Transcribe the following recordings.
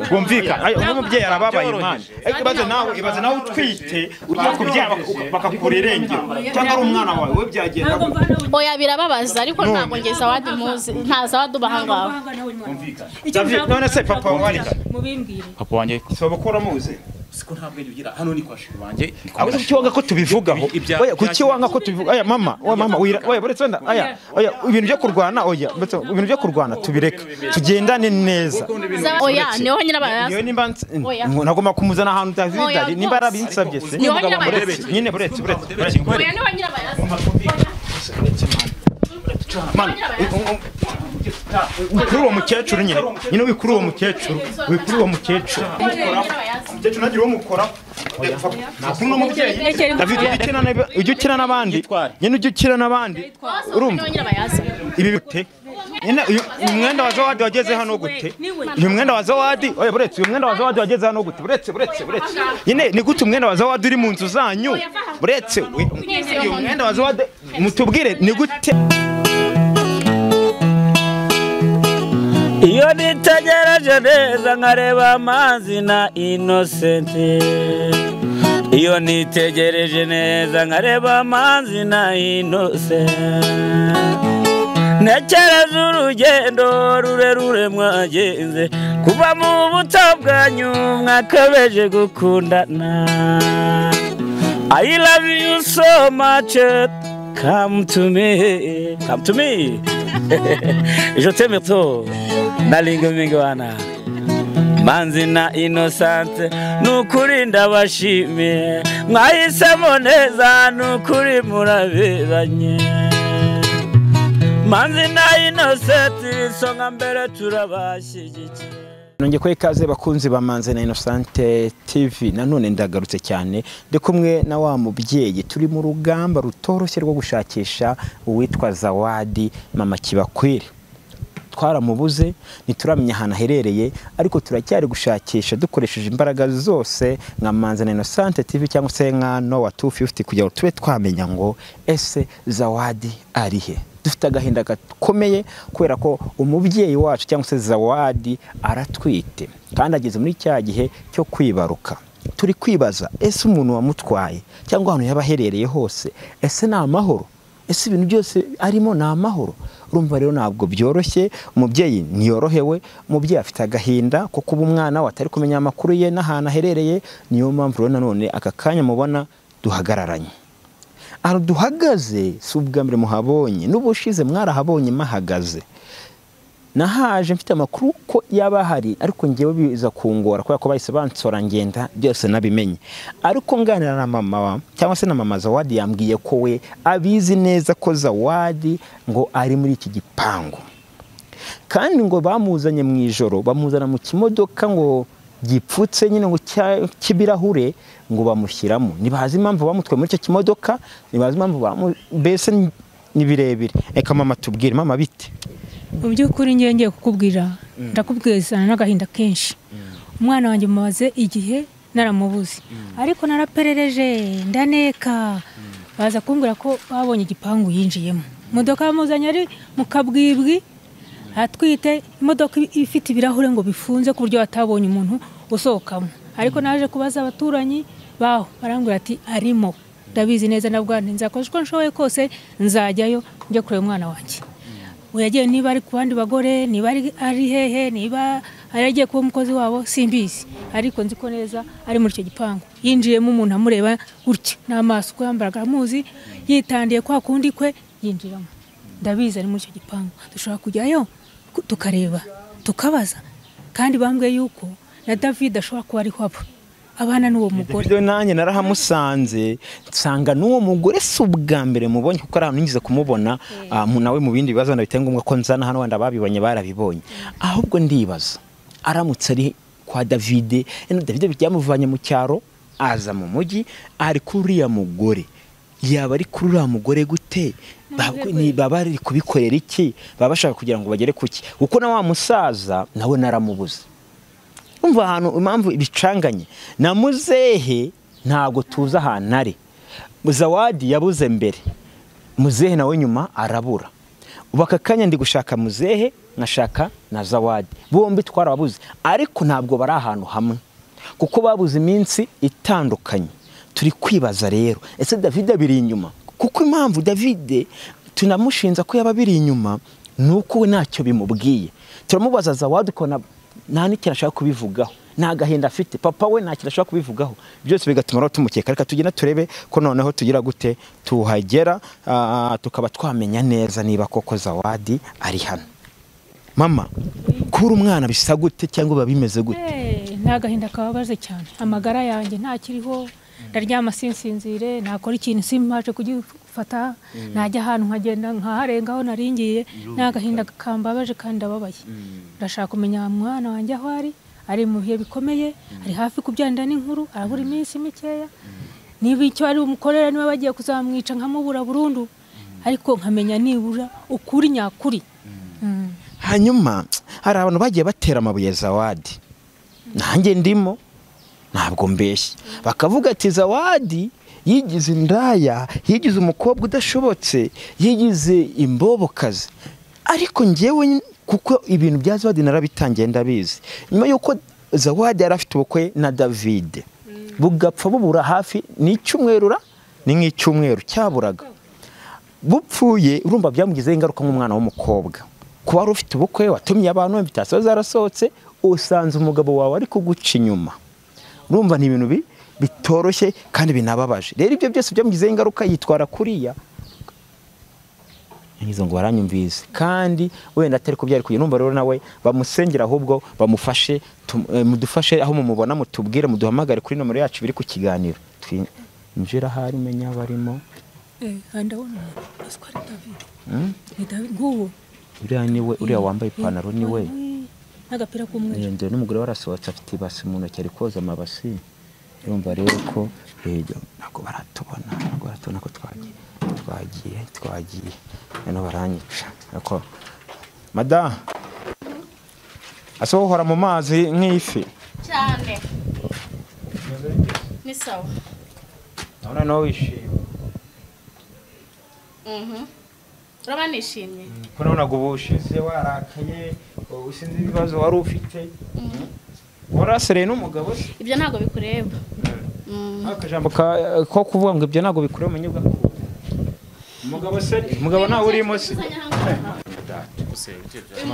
kumvikana ayo umubyeyi arababaye imana ibaze nawe utwite ujya kubyara bakakurerengera cyangwa ari umwana wawe we byagenda oya birababaza ariko ntabwo ngeza wadi muzi ntaza wadubahangaho none se papa wanjye mubimbwire papa wanjye sobakora muze siko ntabwo ugira hano ni kwashira wanjye abo kuki wanga ko tubivugaho oya kuki wanga ko tubivuga aya mama oya buretse nda oya ibintu byo kurwana oya ibintu byo kurwana tubireke tugendane neza oya niho nyina bayaza niyo nimba nagomba kumuzana ahantu David nimba arabinsabye se nyine buretse oya niho nyina bayaza wikuru uwo mukecuru nyine wikuru uwo mukecuru nagira uwo mukora nakuno mubyeyi David ujye ukina n'abandi nyine ujye ukina n'abandi urumva ibi bite nyine uyu mwenda wa Zawadi wageze hano gute uyu mwenda wa Zawadi oya buretse uyu mwenda wa Zawadi wageze hano gute buretse nyine ni gute umwenda wa Zawadi uri mu nzu zanyu buretse uyu mwenda wa Zawadi mutubwire ni gute iyo nitegereje neza nkareba amazi na Innocent iyo nitegereje neza nkareba amazi na Innocent ntekereza urugendo rurerure mwagenze kuva mu buto bwanyu mwakabeje gukundana I love you so much come to me je t'aime trop nalingo mingi wana Manzi na Innocent nukuri ndabashimiye mwahisemo neza nukuri muraberanye Manzi na Innocent songa mbere turabashyigikiye nonge ko ikaze bakunzi ba Manzi na Innocent TV nanone ndagarutse cyane ndi kumwe na wa mubyeyi turi mu rugamba rutoroshye rwo gushakisha uwitwa Zawadi mama Kibakwire twaramubuze nituramenya ahantu aherereye ariko turacyari gushakisha dukoresheje imbaraga zose nka Manzi na Innocent TV cyangwa se nka Noah 250 kugira ngo tube twamenya ngo ese Zawadi arihe dufite agahinda gakomeye kubera ko umubyeyi wacu cyangwa se Zawadi aratwite kandi ageze muri cya gihe cyo kwibaruka turi kwibaza ese umuntu wamutwaye cyangwa ahantu yabaherereye hose ese na amahoro ese ibintu byose arimo na amahoro urumva rero ntabwo byoroshye umubyeyi niyorohewe umubyeyi afite agahinda ko kuba umwana watari kumenya amakuru ye n'ahantu aherereye niyo mpamvu rero nanone aka kanya mubona duhagararanye aho duhagaze si ubwa mbere muhabonye n'ubushize mwarahabonye mahagaze nahaje mfite amakuru ko yabahari ariko ngewe biza kungora kubera ko bahise bansora ngenda byose nabimenye ariko nganira na mama cyangwa se na mama Zawadi yambwiye ko we abizi neza ko Zawadi ngo ari muri iki gipangu kandi ngo bamuzanye mu ijoro bamuzana mu kimodoka ngo gipfutse nyine ngo kibirahure ngo bamushyiramo nibazi impamvu bamutwe muri cyo kimodoka nibazi impamvu bese ni birebire eka mama tubwire mama bite mu by'ukuri ngiye kukubwira ndakubwizana n'agahinda kenshi umwana wanjye mumaze igihe naramubuze ariko naraperereje ndaneka baza kumbwira ko babonye igipangu yinjiyemo imodoka yamuzanye ari mu kabwibwi atwite imodoka ifite ibirahure ngo bifunze ku buryo batabonye umuntu usohokamo ariko naje kubaza abaturanyi baho barambwira ati arimo ndabizi neza nabwanze nzakoze uko nshoboye kose nzajyayo njye kureba umwana wanjye uyagiye niba ari ku bandi bagore niba ari hehe niba aragiye kuba umukozi wabo simbizi ariko nzi ko neza ari muri icyo gipangu yinjiyemo umuntu amureba gutya n'amaso ko yambaraga amuzi yitandiye kwa kundi kwe yinjiramo ndabizi ari muri icyo gipangu dushobora kujyayo tukareba tukabaza kandi bambwiye yuko na David ashobora kuba ariho aba abana n'uwo mugore byo nanjye narahamusanze nsanga n'uwo mugore si ubwa mbere mubonye kuko ari ahantu ngize kumubona nawe mu bindi bibazo ndabitenga ngombwa ko nzana hano wenda babibonye barabibonye ahubwo ndibaza aramutse ari kwa David byamuvanye mu cyaro aza mu mujyi ari kuri uriya mugore yaba ari kuri uriya mugore gute baba ari kubikorera iki baba bashaka kugira ngo bagere kuki kuko na wa musaza nawe naramubuze umva ahantu impamvu ibicanganye na muzehe ntago tuza ahantu ari Zawadi yabuze mbere muzehe nawe nyuma arabura ubu aka kanya ndi gushaka muzehe nkashaka na Zawadi, bombi twarababuze ariko ntabwo bari ahantu hamwe kuko babuze iminsi itandukanye. Turi kwibaza rero ese David abiri inyuma, kuko impamvu David tunamushinza ko yaba biri inyuma nuko we ntacyo bimubwiye. Turamubaza Zawadi ko nta n'ikintu ashaka kubivugaho, nta gahinda afite, papa we nta kintu ashaka kubivugaho, byose bigatuma tumukeka. Reka tugenda turebe ko noneho tugira gute tuhagera tukaba twamenya neza niba koko Zawadi ari hano. Mama, kuri umwana bisa gute cyangwa biba bimeze gute? Nta gahinda kababaje cyane, amagara yanjye nta kiriho, ndaryama sinsinzire, nakora ikintu simpaje kugifata, najya ahantu nkagenda nkaharengaho naringiye, nta gahinda kambabaje kandi ndababaye. Ndashaka kumenya umwana wanjye aho ari mu bihe bikomeye, ari hafi kubyanda n'inkuru, arabura iminsi mikeya, niba icyo ari umukorera niba bagiye kuzamwica nkamubura burundu, ariko nkamenya nibura ukuri nyakuri. Hanyuma hari abantu bagiye batera amabuye Zawadi, nanjye ndimo, ntabwo mbeshye, bakavuga ati Zawadi yigize indaya, yigize umukobwa udashobotse, yigize imbobokazi. Ariko njyewe kuko ibintu bya Zawadi narabitangiye ndabizi, nyuma yuko Zawadi yari afite ubukwe na David bugapfa bubura hafi n'icyumweru, ni nk'icyumweru cyaburaga bupfuye, urumva byamugizeho ingaruka nk'umwana w'umukobwa. Kuba wari ufite ubukwe, watumye abantu, invitasiyo zarasohotse, usanze umugabo wawe ari kuguca inyuma, urumva ni ibintu bitoroshye kandi binababaje. Rero ibyo byose byamugizeho ingaruka, yitwara kuriya. Ngizo ngo baranyumvise kandi wenda atari ko byari kugenda. Numva rero nawe bamusengera, ahubwo bamufashe, mudufashe aho mumubona, mutubwire, muduhamagare kuri nomero yacu biri ku kiganiro. Njira hari menya barimo ndabona aswari David. Ni David nguwo. Uriya wambaye ipantaro ni we. N'agapira k'umweru. Ndende n'umugore warasohotse afite ibasi mu ntoki ari koza amabasi. Urumva rero ko ntabwo baratubona ko twagiye hano baranyica. Ariko Madame asohora mu mazi nk'ifi cyane. Ni sawa. None no wishimye. Uraba nishimye. Ko nabonaga ubushize warakaye, usinzi ibibazo wari ufite. Warasereye n'umugabo se? Ibyo ntago bikureba. Akajambo ko kuvuga ngo ibyo ntago bikureba umenye bwa umugabo se, umugabo nawe urimo se.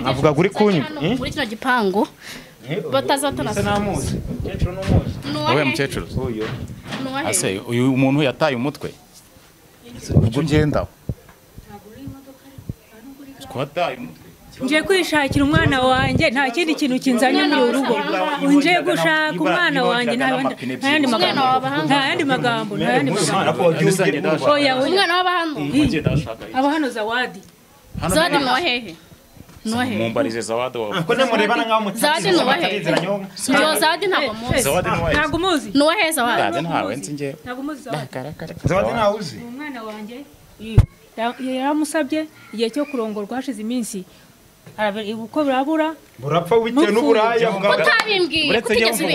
Navuga guri kunyu muri kino gipangu batazatana namuzi. Mukecuru n'umuzi. Wowe mukecuru uyu. Ase uyu umuntu yataye umutwe. Ubwo ngendaho. Twataye umutwe. Nje kwishakira umwana wanjye, nta kindi kintu kinzanye muri urugo. Nje gushaka umwana wanjye, nta yandi magambo. Oya, umwana w'abahano. Abahano Zawadi. Zawadi no hehe? No hehe? Mumbarize Zawadi wawe. Ko nemurebana ngaho mutazi. Zawadi no hehe? Yo Zawadi ntabwo muzi. Zawadi no hehe? Ntabwo muzi. No hehe Zawadi? Zawadi ntawe nzi nge. Ntabwo muzi Zawadi. Zawadi nawe uzi. Umwana wanjye yaramusabye igihe cyo kurongorwa hashize iminsi. Uko burabura burapfa bitewe n'uburaya utabimbwira, kutigeze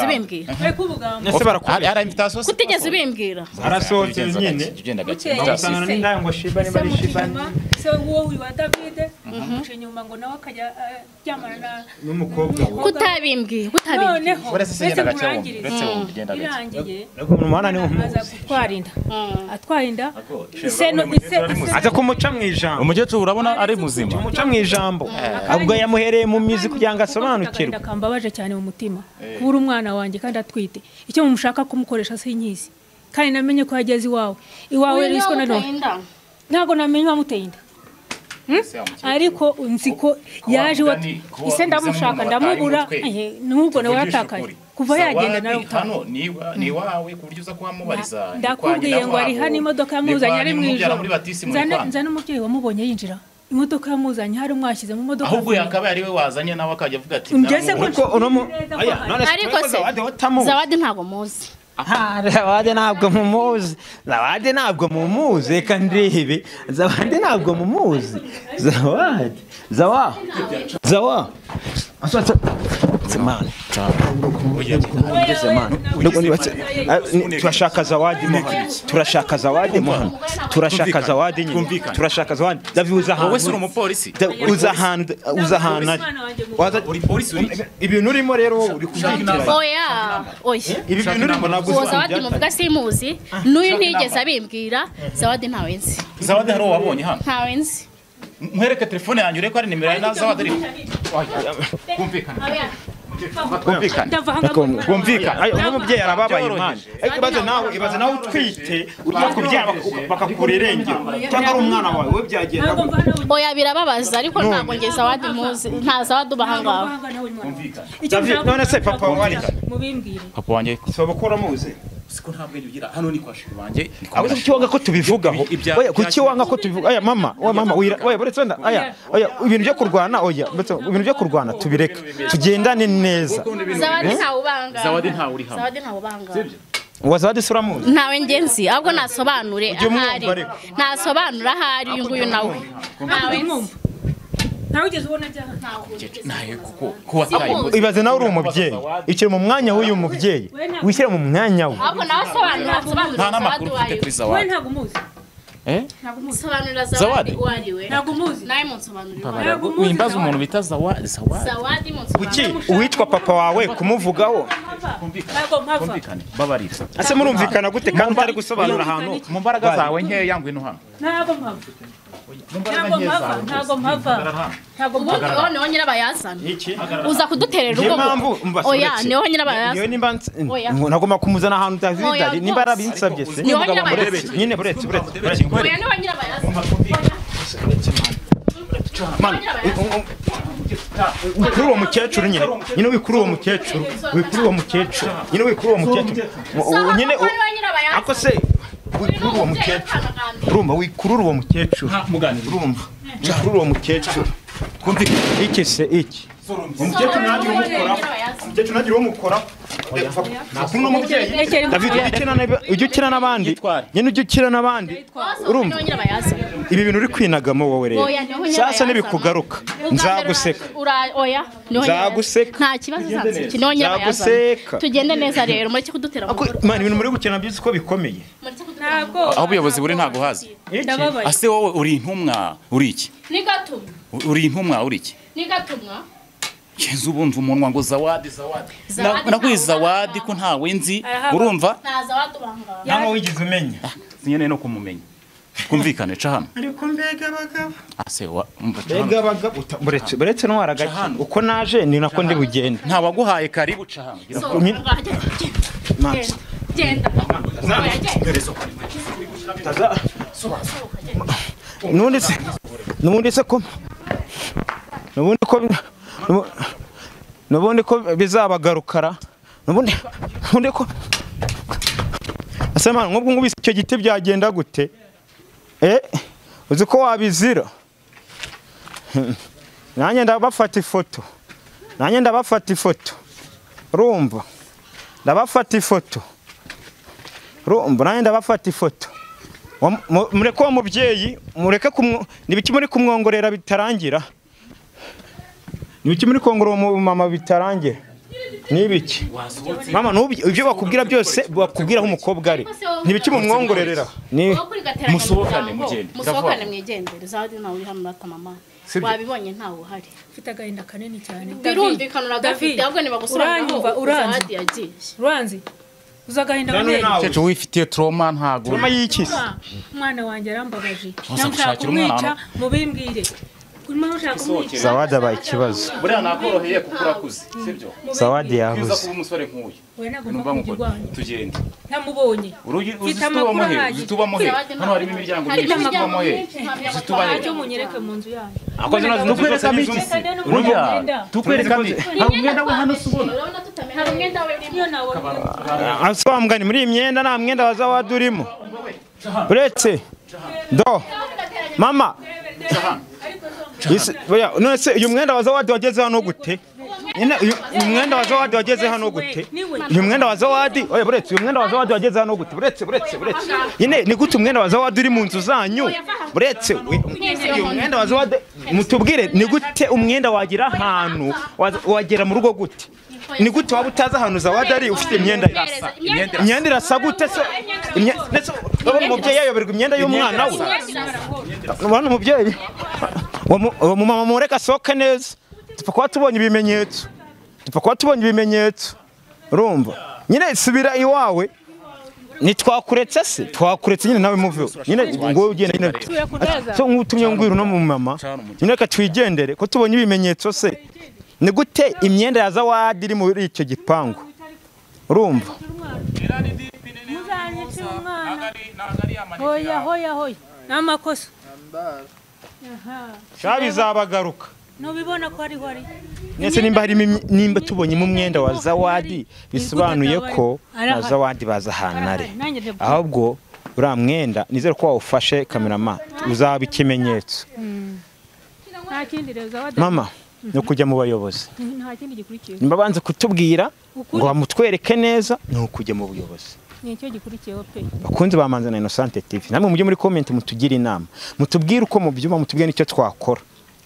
bimbwira. Ese barakubwira hari invitation kutigeze bimbwira. arasohotse nyine Ugenda ugasanga n'indayo ngo shiba niba ari shiba se uwo wa David umushe nyuma ngo nawe akajya ryamana n'umukobwa kutabimbwira. Noneho uretse ugenda birangiye umwana ni aza gutwarinda atwarinda aza kumuca mu ijambo. umukecuru urabona ari muzima Kumuca mu ijambo ubwo yamuhereye mu mizi kugira ngo asobanukirwe. Akambabaje cyane mu mutima kubura umwana wanjye kandi atwite. Icyo mumushaka kumukoresha sinkizi kandi namenye ko yageze iwawe risiko na none ntago namenye wamuteye inda. Ariko nziko yaje ise ndamushaka ndamubura nubwo nawe yatakaye kuva yagenda nawe hano ni wawe kuburyo uza kuhamubariza. Ndakubwiye ngo ari hano imodoka yamuzanye ari mu ijoro. Nzana umubyeyi wamubonye yinjira imodoka yamuzanye hari mwashyize mu modoka. Ahubwo yakabaye ari we wazanye nawe akajya avuga ati ariko se Zawadi ntago muzi. Zawadi ntabwo mumuzi. Zawadi ntabwo mumuzi. Reka ndebe. Zawadi ntabwo mumuzi. Zawadi. Zawa. man turashaka zawadi mo hano turashaka zawadi mo hano turashaka zawadi nyine turashaka zawadi David wowe uri umupolisi uzahana uri polisi uri ibintu urimo rero uri kubyitira oya ibi bintu urimo ntabwo zawadi muvuga simuzi n'uyu ntigeze abimbwira zawadi ntawe nzi zawadi hari wabonye hano ntawe nzi nkwereke telefone yanjye ureko ari nimero ya zawadi ari kumvikana kumvikana umubyeyi arababaye imana ibaze nawe utwite ujya kubyara bakakura irengero cyangwa ari umwana wawe we byagenda oya birababaza ariko ntabwo nge zawadi muzi nta zawadi ubahangaho none se papa wari papa wanjye soba ukora muze siko ntabwo ugira hano ni kwa shuri wanjye abo kukiwanga ko tubivugaho oya kukiwanga ko tubivuga aya mama oya buretse wenda oya ibintu byo kurwana oya ibintu byo kurwana tubireka tugendane neza zawadi ntawe ubanga zawadi ntawe uri hano zawadi ntawe ubanga wazawadi sura muzi ntawe ngenzi ahubwo nasobanure ahari nasobanura ahari uyu nguyu nawe ntawe nzi nawe ugeze ubona ajyaha nawe kuko wataye ibaze nawe uri umubyeyi ikiri mu mwanya w'uyu mubyeyi wishyira mu mwanya we ahubwo nawe sobanura nta n'amakuru ufite kuri we zawadi ntabwo umuzi sobanura zawadi uwo ari we ntabwo umuzi nawe munsobanurira wimbaza umuntu bita zawadi zawadi munsobanurira uwitwa papa wawe kumuvugaho ntabwo mpava kumvikane babarira ase murumvikana gute kandi utari gusobanura ahantu mu mbaraga zawe nkeya ngwino hano ntabwo mpava ntabwo mpava ubundi wowe niho nyirabayazana uza kuduterera ubwo oya niho nyirabayazana nagomba kumuzana ahantu utazidari nimba arabinsabye se niho nyirabayazana nyine buretse oya niho nyirabayazana wikuru uwo mukecuru nyine wikuru uwo mukecuru nyine ako se wikuru uwo mukecuru urumva wikurura uwo mukecuru urumva wikurura uwo mukecuru iki se iki umukecuru nagira umukora nakuno mubyeyi David ujya ukina n'abandi nyine ujya ukina n'abandi urumva ibi bintu uri kwinagamo wowe rero sasa nibikugaruka nzaguseka oya nzaguseka nta kibazo zanze niho nyirabayazana tugende neza rero muri kudutera man ibintu muri gukina byose ko bikomeye ntabwo aho ubuyobozi buri ntago hazi ndababaye ase wowe uri intumwa uri iki ni gatumwa uri intumwa uri iki ni gatumwa Yezu bunze umunwa ngo zawadi nakwiye zawadi ko ntawe nzi urumva nta zawadi ubanga ntaho wigize umenya nyene no kumumenya kumvikane ca hano ariko mbega abagabo ase wa mbega abagabo buretse no waragaje uko naje ni nako ndi bugende nta waguhaye karibu ca hano genda nubundi ko bizabagarukara nubundi ko asema nk'ubwo ngubise icyo giti byagenda gute uzi ko wabizira nanjye ndabafata ifoto urumva ndabafata ifoto nanjye ndabafata ifoto mureke uwo mubyeyi mureke nibiki muri kumwongorera bitarangira nibiki muri kongora uwo mama bitarangira nibiki mama ibyo bakubwira byose bakubwira aho umukobwa ari nibiki mumwongorerera musohokane mugende musohokane mwigendere zawadi nawe uri hano rata mama wabibonye ntawe uhari ufite agahinda kanini cyane birumvikana uragafite ahubwo nibagusobanuraho zawadi yagiye uranzi uza agahinda kanini cece wifitiye trauma ntago trauma y'ikisi umwana wanjye arambabaje nshaka kumwica mubimbwire zawadi abaye ikibazo buriya nakoroheye kuko urakuze sibyo zawadi yabuze kuza kuba umusore nk'uyu numva ngo tugende ntamubonye uzitubamo he hano harimo imiryango myinshi uzitubamo he uzitubamo he munyereke mu nzu yanyu akoze nazo tukwereka miki urya tukwereka miki hari umwenda we hano subona hari umwenda we niyo nawe aswamgani muri imyenda nta mwenda wa zawadi urimo uretse do mama none se uyu mwenda wa zawadi wageze hano gute nyine uyu mwenda wa Zawadi wageze hano gute? Uyu mwenda wa Zawadi, oya buretse uyu mwenda wa Zawadi wageze hano gute? Buretse. Nyine ni gute umwenda wa Zawadi uri mu nzu zanyu? Buretse uyu mwenda wa Zawadi mutubwire ni gute umwenda wagira ahantu wagera mu rugo gute? Ni gute waba utaza ahantu Zawadi ari ufite imyenda irasa? Imyenda irasa gute se? Umubyeyi yayoberwa imyenda y'umwana we. Ubona umubyeyi uwo mumama mureka soke neza. Tupfa kuba tubonye ibimenyetso. Urumva? Nyine subira iwawe. Nitwakuretse se? Twakuretse nyine nawe muveho. Nyine ngo ugende nyine. So ngutumye ngwira no mu mama. Nyine ka twigendere ko tubonye ibimenyetso se. Ni gute imyenda ya Zawadi iri muri icyo gipangu? Urumva? Hoya. Namakosa. Shabi zabagaruka. Nubibona ko ari hori. Nese nimba tubonye mu mwenda wa Zawadi bisobanuye ko na Zawadi baza hanare. Ahubwo ura mwenda nizere ko wawufashe cameraman uzaba ikimenyetso. Nta kindi rero Zawadi. Mama no kujya mu bayobozi. Nta kindi gikurikiye. Nimba banze kutubwira ngo bamutwereke neza no kujya mu buyobozi. Nicyo gikurikiyeho pe. Bakunze bamanze na Innocent TV. Namwe mujye muri comment mutugira inama. Mutubwire uko mubyuma mutubwire nicyo twakora.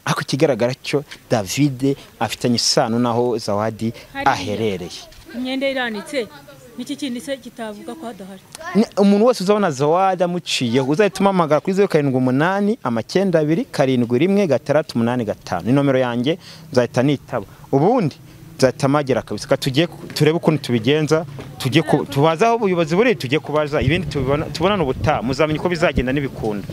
Ako kigaragara cyo David afitanye isano naho Zawadi aherereye. Imyenda iranitse niki kindi se kitavuga ko adahari. Umuntu wese uzabona Zawadi amuciye uzahituma amagara kuri 078 92 71 685. Ni nomero yanjye nzahita nitaba. Ubundi nzahita magera kabisa ka tujye turebe ukuntu tubigenza tujye tubazaho ubuyobozi buri tujye kubaza ibindi tubona ubutaha muzamenye ko bizagenda n'ibikunda.